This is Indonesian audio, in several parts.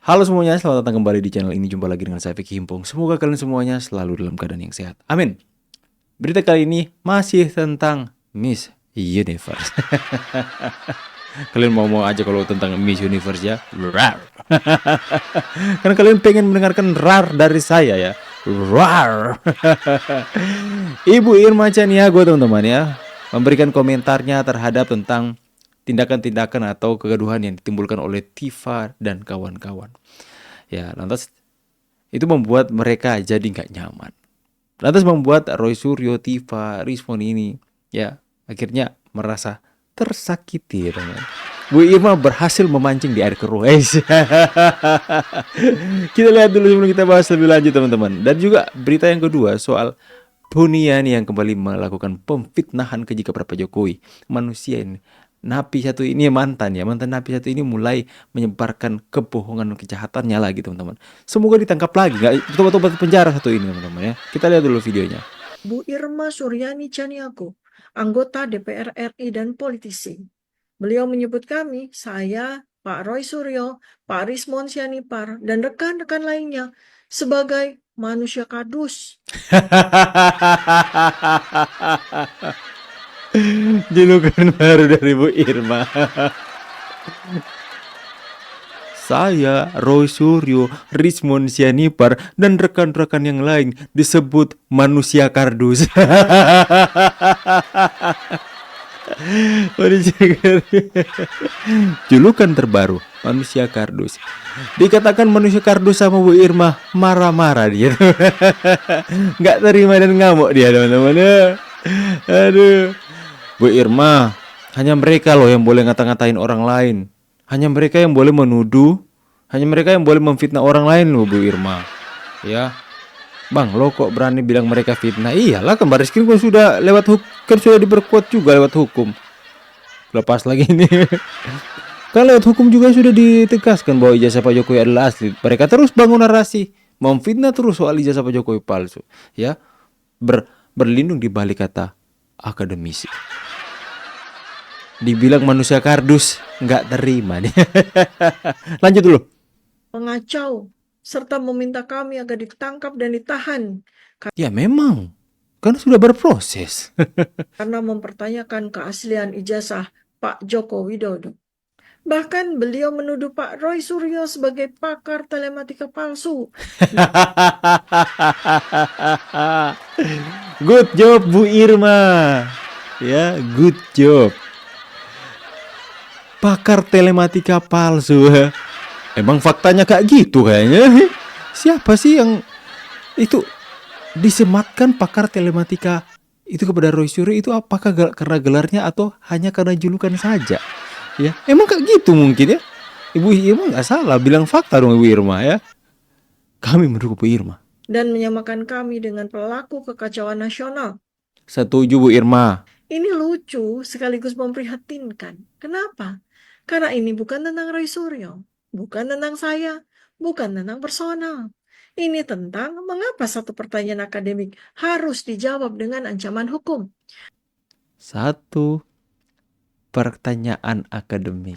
Halo semuanya, selamat datang kembali di channel ini. Jumpa lagi dengan saya Vicky Himpung. Semoga kalian semuanya selalu dalam keadaan yang sehat. Amin. Berita kali ini masih tentang Miss Universe. Kalian mau aja kalau tentang Miss Universe ya. Rar. Karena kalian pengen mendengarkan rar dari saya ya. Rar. Ibu Irma Chaniago teman-teman ya, memberikan komentarnya terhadap tentang tindakan-tindakan atau kegaduhan yang ditimbulkan oleh Tifa dan kawan-kawan. Ya, lantas itu membuat mereka jadi nggak nyaman. Lantas membuat Roy Suryo, Tifa, Rizwan ini ya akhirnya merasa tersakiti ya teman. Bu Irma berhasil memancing di air keruh. Kita lihat dulu sebelum kita bahas lebih lanjut teman-teman. Dan juga berita yang kedua soal Buniani yang kembali melakukan pemfitnahan keji kepada Pak Jokowi. Manusia ini, napi satu ini mantan napi satu ini mulai menyebarkan kebohongan kejahatannya lagi teman-teman. Semoga ditangkap lagi, nggak betul-betul penjara satu ini teman-teman ya. Kita lihat dulu videonya. Bu Irma Suryani Chaniago, anggota DPR RI dan politisi. Beliau menyebut kami, saya, Pak Roy Suryo, Pak Rismon Sianipar, dan rekan-rekan lainnya sebagai manusia kardus. Julukan baru dari Bu Irma. Saya, Roy Suryo, Rizmon Sianipar, dan rekan-rekan yang lain disebut manusia kardus. Julukan terbaru, manusia kardus. Dikatakan manusia kardus sama Bu Irma, marah-marah dia. Nggak terima dan ngamuk dia teman-teman. Aduh. Bu Irma, hanya mereka loh yang boleh ngata-ngatain orang lain. Hanya mereka yang boleh menuduh, hanya mereka yang boleh memfitnah orang lain loh Bu Irma. Ya. Bang, lo kok berani bilang mereka fitnah? Iyalah, kan Baris Krim kan sudah lewat hukum, kan sudah diperkuat juga lewat hukum. Lepas lagi ini. Kan lewat hukum juga sudah ditegaskan bahwa ijazah Pak Jokowi adalah asli. Mereka terus bangun narasi, memfitnah terus soal ijazah Pak Jokowi palsu. Ya, berlindung di balik kata akademisi. Dibilang manusia kardus, nggak terima nih. Lanjut dulu. Pengacau, serta meminta kami agar ditangkap dan ditahan Ya memang, kan sudah berproses. karena mempertanyakan keaslian ijazah Pak Joko Widodo. Bahkan beliau menuduh Pak Roy Suryo sebagai pakar telematika palsu. Good job Bu Irma. Ya, good job. Pakar telematika palsu. Emang faktanya kayak gitu kayaknya. Siapa sih yang itu disematkan pakar telematika itu kepada Roy Suryo? Itu apakah karena gelarnya atau hanya karena julukan saja? Ya, emang kayak gitu mungkin ya. Ibu Irma nggak salah bilang fakta dong Ibu Irma ya. Kami mendukung Bu Irma. Dan menyamakan kami dengan pelaku kekacauan nasional. Setuju Bu Irma. Ini lucu sekaligus memprihatinkan. Kenapa? Karena ini bukan tentang Roy Suryo, bukan tentang saya, bukan tentang personal. Ini tentang mengapa satu pertanyaan akademik harus dijawab dengan ancaman hukum. Satu pertanyaan akademik.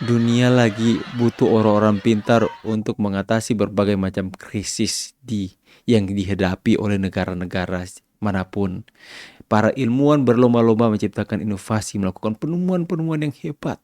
Dunia lagi butuh orang-orang pintar untuk mengatasi berbagai macam krisis yang dihadapi oleh negara-negara manapun. Para ilmuwan berlomba-lomba menciptakan inovasi, melakukan penemuan-penemuan yang hebat.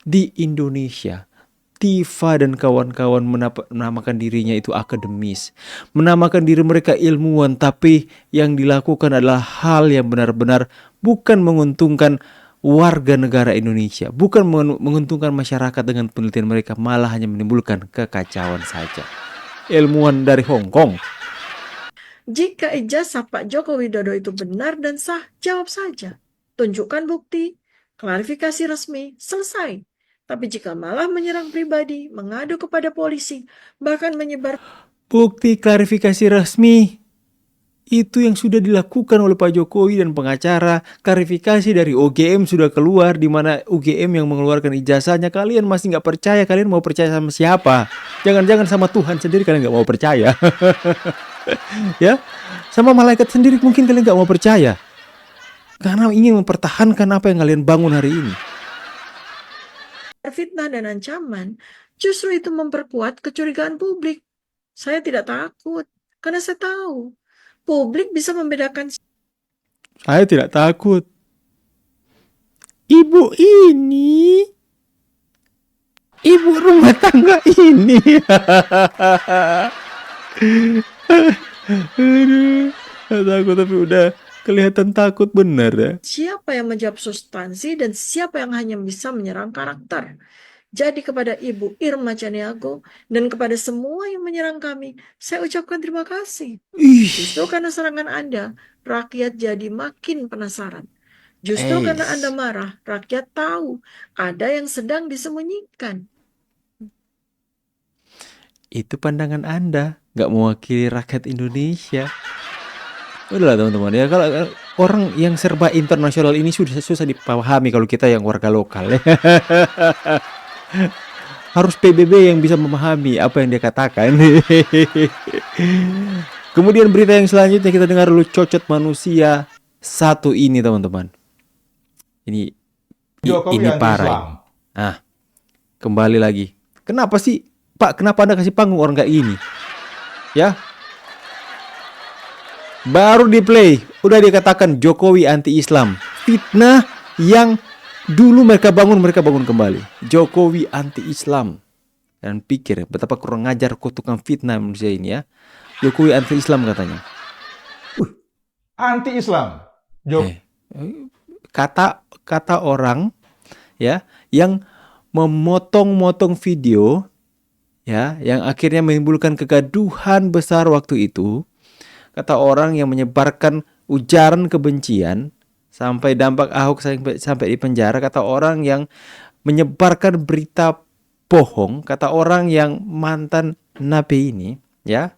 Di Indonesia, Tifa dan kawan-kawan menamakan dirinya itu akademis. Menamakan diri mereka ilmuwan, tapi yang dilakukan adalah hal yang benar-benar bukan menguntungkan warga negara Indonesia, bukan menguntungkan masyarakat dengan penelitian mereka, malah hanya menimbulkan kekacauan saja. Ilmuwan dari Hong Kong. Jika ijazah Pak Joko Widodo itu benar dan sah, jawab saja. Tunjukkan bukti, klarifikasi resmi, selesai. Tapi jika malah menyerang pribadi, mengadu kepada polisi, bahkan menyebar bukti klarifikasi resmi itu yang sudah dilakukan oleh Pak Jokowi dan pengacara. Klarifikasi dari UGM sudah keluar, di mana UGM yang mengeluarkan ijazahnya. Kalian masih nggak percaya? Kalian mau percaya sama siapa? Jangan-jangan sama Tuhan sendiri kalian nggak mau percaya. Ya, sama malaikat sendiri mungkin kalian nggak mau percaya karena ingin mempertahankan apa yang kalian bangun hari ini. fitnah dan ancaman, justru itu memperkuat kecurigaan publik. Saya tidak takut, karena saya tahu publik bisa membedakan. Saya tidak takut. Ibu ini, ibu rumah tangga ini. Aduh, gak takut tapi udah kelihatan takut bener ya. Siapa yang menjawab substansi dan siapa yang hanya bisa menyerang karakter. Jadi kepada Ibu Irma Caniago dan kepada semua yang menyerang kami, saya ucapkan terima kasih. Justru karena serangan Anda, rakyat jadi makin penasaran. Justru karena Anda marah, rakyat tahu ada yang sedang disembunyikan. Itu pandangan Anda, nggak mewakili rakyat Indonesia. Udahlah teman-teman ya, kalau orang yang serba internasional ini sudah susah dipahami kalau kita yang warga lokal ya. Harus PBB yang bisa memahami apa yang dia katakan. Kemudian berita yang selanjutnya kita dengar dulu cocot manusia satu ini teman-teman. Ini parah. Nah, kembali lagi. Kenapa sih Pak? Kenapa Anda kasih panggung orang kayak ini? Ya. Baru di play udah dikatakan Jokowi anti-Islam. Fitnah yang dulu mereka bangun kembali. Jokowi anti-Islam. Dan pikir betapa kurang ngajar kutukan fitnah manusia ini ya. Jokowi anti-Islam katanya. Anti-Islam. Kata orang ya yang memotong-motong video ya yang akhirnya menimbulkan kegaduhan besar waktu itu. Kata orang yang menyebarkan ujaran kebencian sampai dampak Ahok sampai di penjara. Kata orang yang menyebarkan berita bohong. Kata orang yang mantan napi ini ya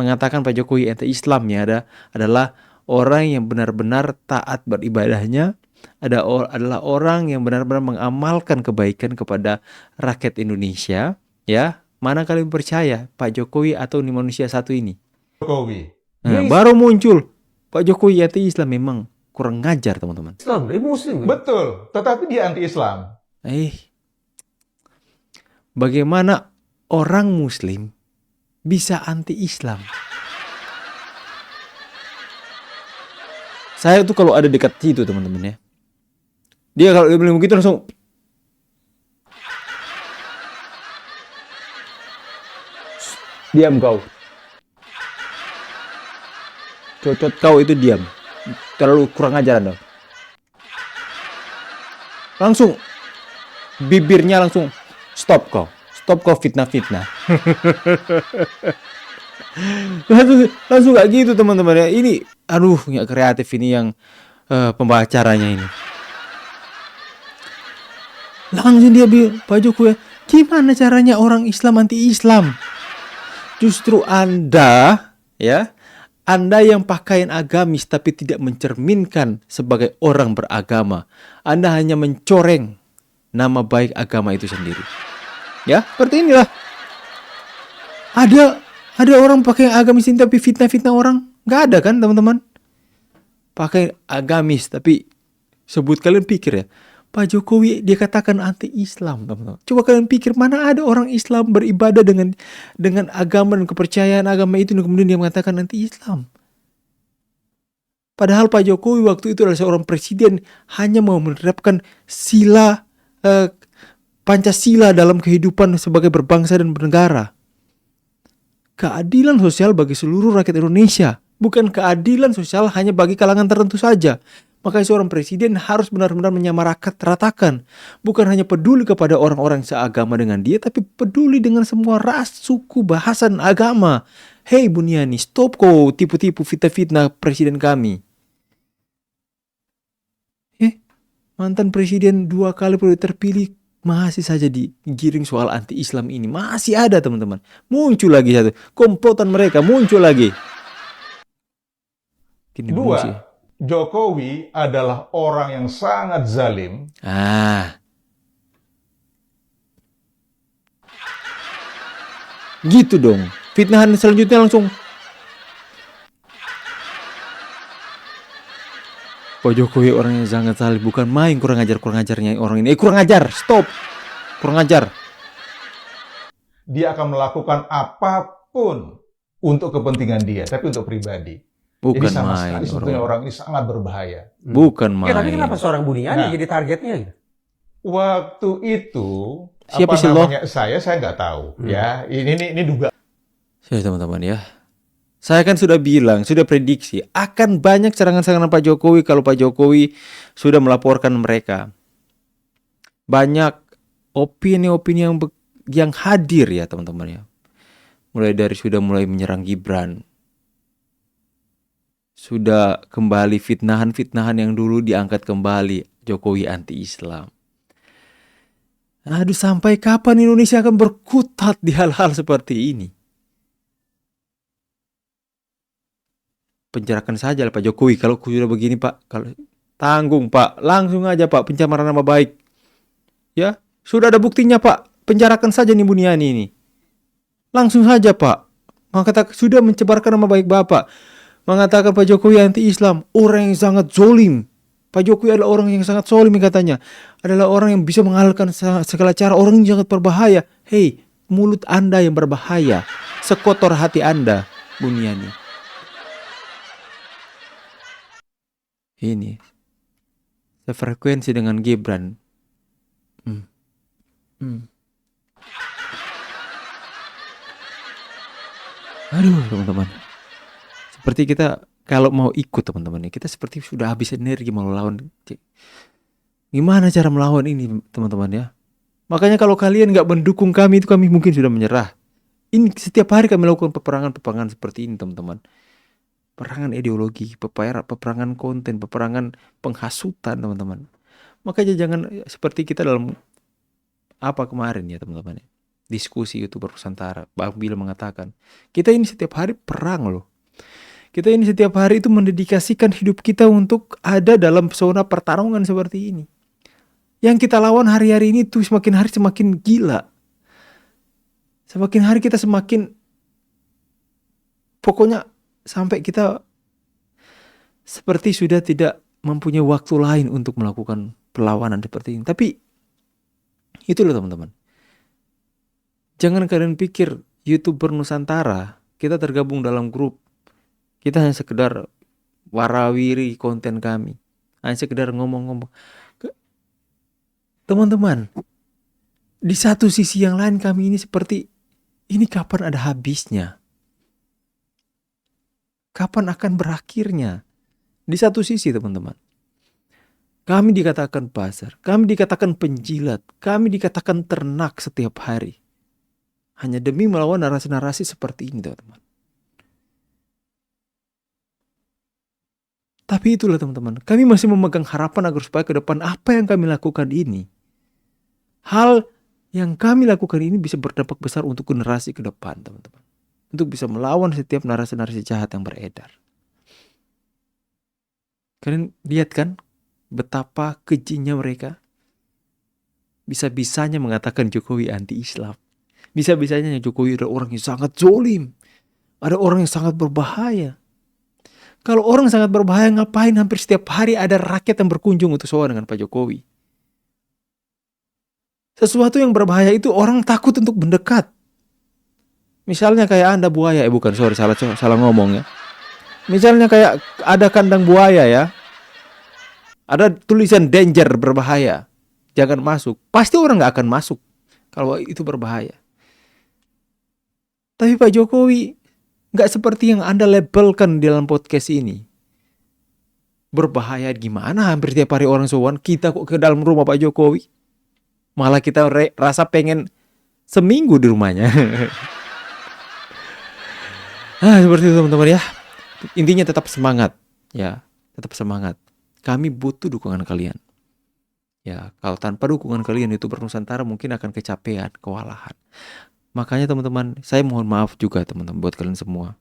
mengatakan Pak Jokowi anti-Islam ya adalah orang yang benar-benar taat beribadahnya. Adalah orang yang benar-benar mengamalkan kebaikan kepada rakyat Indonesia ya. Mana kalian percaya Pak Jokowi atau manusia satu ini? Jokowi. Nah, baru muncul Pak Jokowi anti-Islam. Memang kurang ngajar teman-teman. Islam, dia Muslim. Betul, tetapi dia anti-Islam. Bagaimana orang Muslim bisa anti-Islam? Saya tuh kalau ada dekat situ teman-teman ya. Dia kalau dia bilang begitu langsung diam kau. Cocot kau itu diam. Terlalu kurang ajar Anda. Langsung bibirnya langsung stop kau. Stop kau fitnah-fitnah. langsung gak gitu teman-teman ya. Ini aduh gak kreatif ini yang pembacaranya ini. Langsung dia bilang Pak Jokowi, gimana caranya orang Islam anti-Islam? Justru Anda ya, Anda yang pakaian agamis tapi tidak mencerminkan sebagai orang beragama. Anda hanya mencoreng nama baik agama itu sendiri. Ya, seperti inilah. Ada orang pakai agamis ini tapi fitnah-fitnah orang? Gak ada kan teman-teman? Pakai agamis tapi sebut kalian pikir ya. Pak Jokowi dia katakan anti-Islam, teman-teman. Coba kalian pikir mana ada orang Islam beribadah dengan agama dan kepercayaan agama itu dan kemudian dia mengatakan anti-Islam. Padahal Pak Jokowi waktu itu adalah seorang presiden hanya mau menerapkan sila Pancasila dalam kehidupan sebagai berbangsa dan bernegara. Keadilan sosial bagi seluruh rakyat Indonesia, bukan keadilan sosial hanya bagi kalangan tertentu saja. Makanya seorang presiden harus benar-benar menyamaratakan. Bukan hanya peduli kepada orang-orang seagama dengan dia, tapi peduli dengan semua ras, suku, bahasa, dan agama. Hei Buniani, stop kau tipu-tipu fitnah-fitnah presiden kami. Mantan presiden 2 kali terpilih masih saja digiring soal anti-Islam ini. Masih ada teman-teman. Muncul lagi satu. Komplotan mereka muncul lagi. Kedua, Jokowi adalah orang yang sangat zalim. Gitu dong. Fitnahan selanjutnya langsung. Pak Jokowi orang yang sangat saleh, bukan main kurang ajarnya orang ini. Kurang ajar, stop. Kurang ajar. Dia akan melakukan apapun untuk kepentingan dia, tapi untuk pribadi. Jadi Bukan sama main sekali sebetulnya orang ini sangat berbahaya. Bukan Ya, tapi main. kenapa seorang Buniani Nah. jadi targetnya gitu? Waktu itu Siapa apa sih lo? namanya saya nggak tahu ya. Ini duga. Ya teman-teman ya. Saya kan sudah bilang, sudah prediksi akan banyak serangan-serangan Pak Jokowi kalau Pak Jokowi sudah melaporkan mereka. Banyak opini-opini yang hadir ya teman-teman ya. Sudah mulai menyerang Gibran. Sudah kembali fitnahan-fitnahan yang dulu diangkat kembali, Jokowi anti-Islam. Aduh, sampai kapan Indonesia akan berkutat di hal-hal seperti ini? Penjarakan saja lah Pak Jokowi kalau sudah begini Pak. Kalau tanggung Pak, langsung aja Pak pencemaran nama baik. Ya, sudah ada buktinya Pak. Penjarakan saja nih Buniani ini. Langsung saja Pak. Mengatakan sudah mencemarkan nama baik Bapak. Mengatakan Pak Jokowi anti-Islam, orang yang sangat zolim. Pak Jokowi adalah orang yang sangat zolim katanya. Adalah orang yang bisa mengalahkan segala cara, orang yang sangat berbahaya. Hei, mulut Anda yang berbahaya. Sekotor hati Anda, Buniani. Ini sefrekuensi dengan Gibran. Aduh teman-teman, seperti kita kalau mau ikut teman-teman, kita seperti sudah habis energi mau lawan. Gimana cara melawan ini teman-teman ya? Makanya kalau kalian nggak mendukung kami itu kami mungkin sudah menyerah. Ini setiap hari kami lakukan peperangan seperti ini teman-teman. Peperangan ideologi, peperangan konten, peperangan penghasutan teman-teman. Makanya jangan seperti kita dalam apa kemarin ya teman-teman. Diskusi YouTuber Nusantara, Bang Bila mengatakan, kita ini setiap hari perang loh. Kita ini setiap hari itu mendedikasikan hidup kita untuk ada dalam zona pertarungan seperti ini. Yang kita lawan hari-hari ini tuh semakin hari semakin gila. Semakin hari kita semakin pokoknya sampai kita seperti sudah tidak mempunyai waktu lain untuk melakukan perlawanan seperti ini. Tapi itu loh teman-teman. Jangan kalian pikir YouTuber Nusantara kita tergabung dalam grup. Kita hanya sekedar warawiri konten kami. Hanya sekedar ngomong-ngomong. Teman-teman, di satu sisi yang lain kami ini seperti ini kapan ada habisnya? Kapan akan berakhirnya? Di satu sisi teman-teman, kami dikatakan pasar, kami dikatakan penjilat, kami dikatakan ternak setiap hari. Hanya demi melawan narasi-narasi seperti ini teman-teman. Tapi itulah teman-teman, kami masih memegang harapan agar supaya ke depan apa yang kami lakukan ini, hal yang kami lakukan ini bisa berdampak besar untuk generasi ke depan teman-teman. Untuk bisa melawan setiap narasi-narasi jahat yang beredar. Kalian lihat kan betapa kejinya mereka. Bisa-bisanya mengatakan Jokowi anti-Islam. Bisa-bisanya Jokowi adalah orang yang sangat zolim. Ada orang yang sangat berbahaya. Kalau orang sangat berbahaya, ngapain hampir setiap hari ada rakyat yang berkunjung untuk sowan dengan Pak Jokowi? Sesuatu yang berbahaya itu orang takut untuk mendekat. Misalnya kayak Anda buaya, bukan, sorry, salah ngomong ya. Misalnya kayak ada kandang buaya ya. Ada tulisan danger, berbahaya. Jangan masuk. Pasti orang gak akan masuk kalau itu berbahaya. Tapi Pak Jokowi gak seperti yang Anda labelkan di dalam podcast ini. Berbahaya gimana? Hampir tiap hari orang sowan, kita kok ke dalam rumah Pak Jokowi. Malah kita rasa pengen seminggu di rumahnya. Seperti itu teman-teman ya. Intinya tetap semangat ya, tetap semangat. Kami butuh dukungan kalian. Ya, kalau tanpa dukungan kalian YouTuber Nusantara mungkin akan kecapean, kewalahan. Makanya teman-teman, saya mohon maaf juga teman-teman buat kalian semua.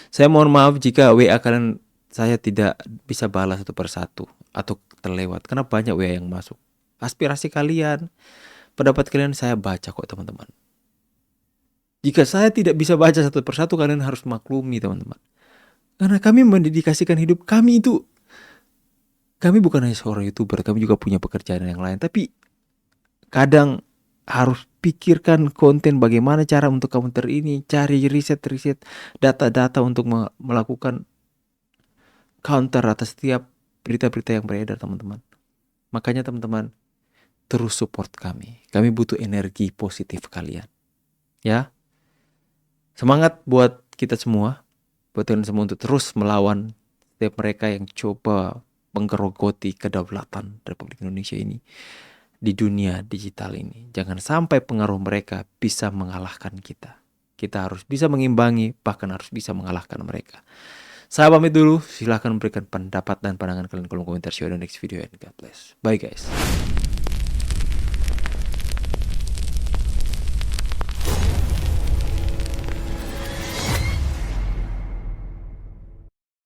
Saya mohon maaf jika WA kalian saya tidak bisa balas satu persatu atau terlewat karena banyak WA yang masuk. Aspirasi kalian, pendapat kalian saya baca kok teman-teman. Jika saya tidak bisa baca satu persatu, kalian harus maklumi teman-teman. Karena kami mendedikasikan hidup kami itu kami bukan hanya seorang YouTuber, kami juga punya pekerjaan yang lain. Tapi kadang harus pikirkan konten bagaimana cara untuk counter ini, cari riset, data-data untuk melakukan counter atas setiap berita-berita yang beredar, teman-teman. Makanya teman-teman, terus support kami. Kami butuh energi positif kalian. Ya. Semangat buat kita semua, buat kalian semua untuk terus melawan setiap mereka yang coba menggerogoti kedaulatan Republik Indonesia ini di dunia digital ini. Jangan sampai pengaruh mereka bisa mengalahkan kita. Kita harus bisa mengimbangi, bahkan harus bisa mengalahkan mereka. Saya pamit dulu, silahkan memberikan pendapat dan pandangan kalian di kolom komentar. See you on the next video and God bless. Bye guys.